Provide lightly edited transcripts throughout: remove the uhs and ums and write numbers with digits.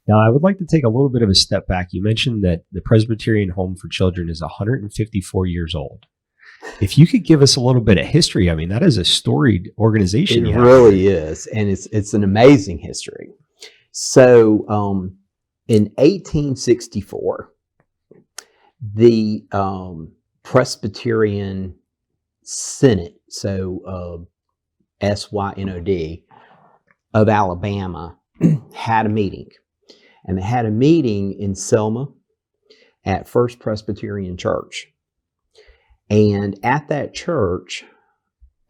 Now, I would like to take a little bit of a step back. You mentioned that the Presbyterian Home for Children is 154 years old. If you could give us a little bit of history, I mean, that is a storied organization. It really is, and it's an amazing history. So in 1864, the Presbyterian Synod, so SYNOD of Alabama, had a meeting. And they had a meeting in Selma at First Presbyterian Church. And at that church,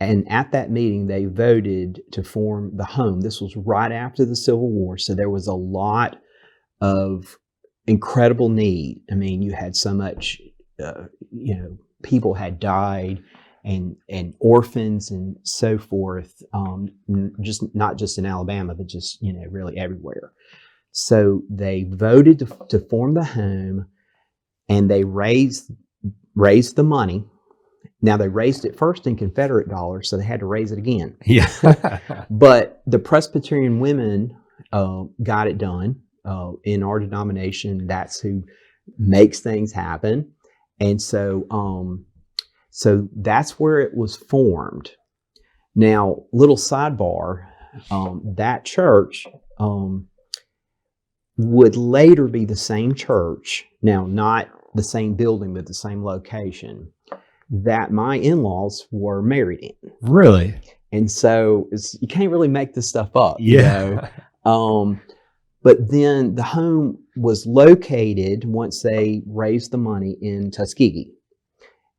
and at that meeting, they voted to form the home. This was right after the Civil War, so there was a lot of incredible need. I mean, you had so much, people had died, and orphans and so forth, not just in Alabama, but just, really everywhere. So they voted to form the home, and they raised the money. Now, they raised it first in Confederate dollars, so they had to raise it again. Yeah. But the Presbyterian women got it done. In our denomination, that's who makes things happen. And so that's where it was formed. Now, little sidebar, that church would later be the same church, now not the same building, but the same location, that my in-laws were married in. Really? And so you can't really make this stuff up. Yeah. But then the home was located, once they raised the money, in Tuskegee.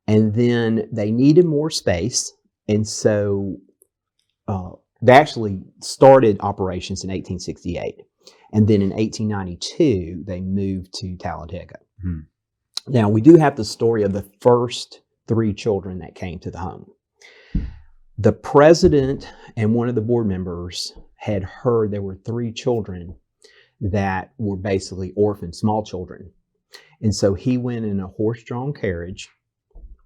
And then they needed more space. And so they actually started operations in 1868. And then in 1892, they moved to Talladega. Hmm. Now, we do have the story of the first 3 children that came to the home. The president and one of the board members had heard there were 3 children that were basically orphaned, small children. And so he went in a horse-drawn carriage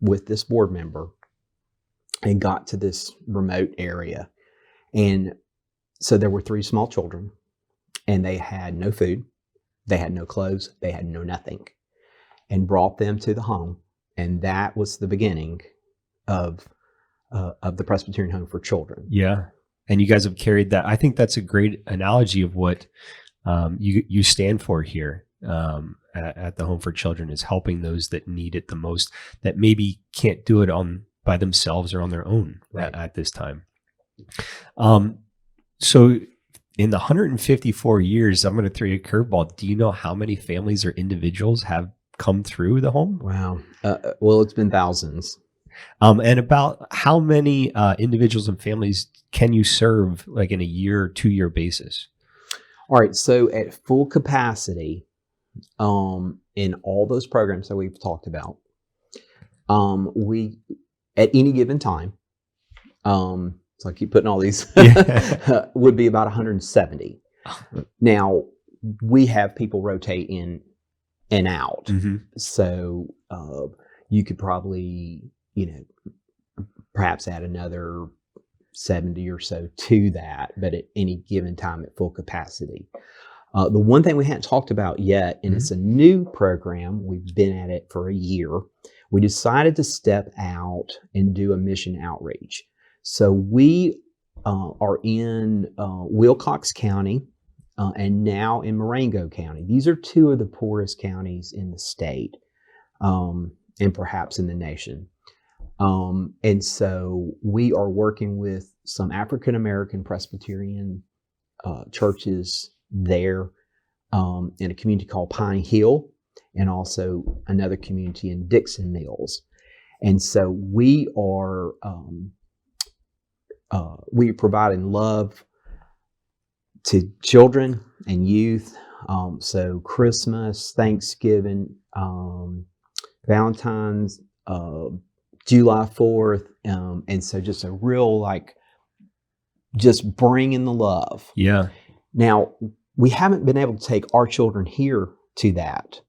with this board member and got to this remote area. And so there were 3 small children, and they had no food, they had no clothes, they had no nothing, and brought them to the home. And that was the beginning of the Presbyterian Home for Children. Yeah. And you guys have carried that. I think that's a great analogy of what you stand for here at the Home for Children, is helping those that need it the most, that maybe can't do it by themselves or on their own. Right. at this time. So in the 154 years, I'm going to throw you a curveball. Do you know how many families or individuals have come through the home? Wow. Well, it's been thousands. And about how many individuals and families can you serve, like in a year or 2-year basis? All right. So at full capacity, in all those programs that we've talked about, we, at any given time, so I keep putting all these, would be about 170. Now, we have people rotate in and out. Mm-hmm. So you could probably, perhaps add another 70 or so to that, but at any given time at full capacity. The one thing we hadn't talked about yet, and it's a new program, we've been at it for a year, we decided to step out and do a mission outreach. So we are in Wilcox County and now in Marengo County. These are 2 of the poorest counties in the state and perhaps in the nation. And so we are working with some African American Presbyterian churches there in a community called Pine Hill, and also another community in Dixon Mills. And so we are providing love to children and youth. So Christmas, Thanksgiving, Valentine's, July 4th. And so just a real, just bringing the love. Yeah. Now, we haven't been able to take our children here to that,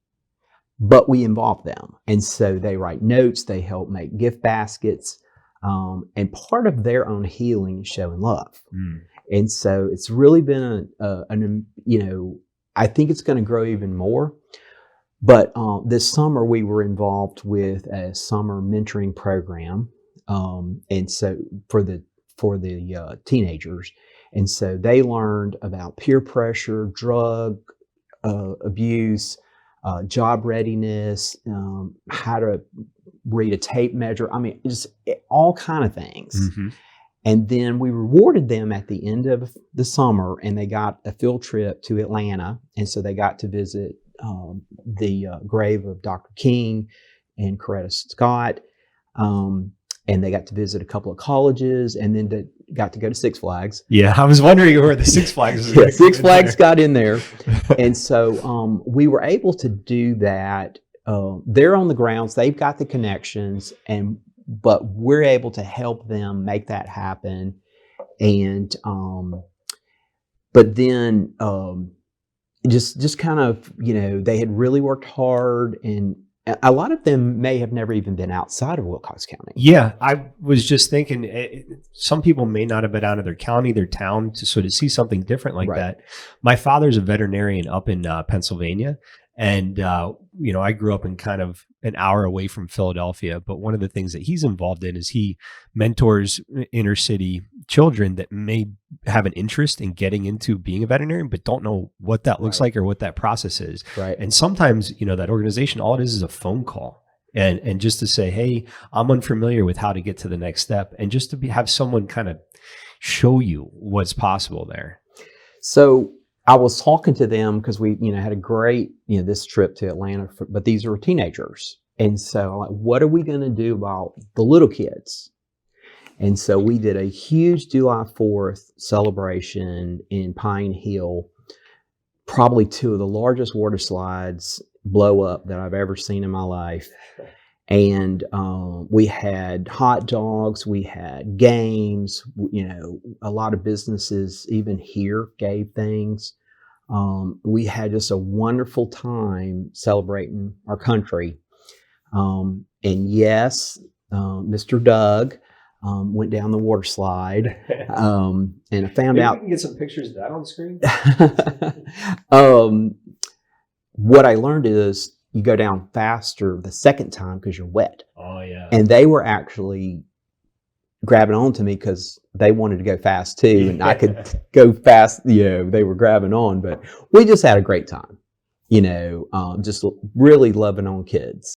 but we involve them. And so they write notes, they help make gift baskets. And part of their own healing is showing love. Mm. And so it's really been I think it's going to grow even more. But this summer we were involved with a summer mentoring program, and so for the teenagers, and so they learned about peer pressure, drug abuse, job readiness, how to read a tape measure. I mean, just all kind of things. Mm-hmm. And then we rewarded them at the end of the summer, and they got a field trip to Atlanta. And so they got to visit the grave of Dr. King and Coretta Scott. And they got to visit a couple of colleges, and then they got to go to Six Flags. Yeah, I was wondering where the Six Flags was. Yeah, Six Flags got in there. And so we were able to do that. They're on the grounds. They've got the connections, but we're able to help them make that happen. And but then just kind of, they had really worked hard, and a lot of them may have never even been outside of Wilcox County. Yeah, I was just thinking, some people may not have been out of their county, their town, to sort of see something different like that. My father's a veterinarian up in Pennsylvania. And, I grew up in kind of an hour away from Philadelphia, but one of the things that he's involved in is he mentors inner city children that may have an interest in getting into being a veterinarian, but don't know what that looks like or what that process is. Right. And sometimes, that organization, all it is a phone call. And just to say, hey, I'm unfamiliar with how to get to the next step, and just to have someone kind of show you what's possible there. So I was talking to them because we, had a great, this trip to Atlanta, but these are teenagers. And so I'm like, what are we going to do about the little kids? And so we did a huge July 4th celebration in Pine Hill, probably two of the largest water slides blow up that I've ever seen in my life. And we had hot dogs, we had games, a lot of businesses even here gave things. We had just a wonderful time celebrating our country. And yes, Mr. Doug went down the water slide. And I found out. We can get some pictures of that on screen. What I learned is you go down faster the second time because you're wet. Oh, yeah. And they were actually grabbing on to me because they wanted to go fast too. And I could go fast, they were grabbing on. But we just had a great time, just really loving on kids.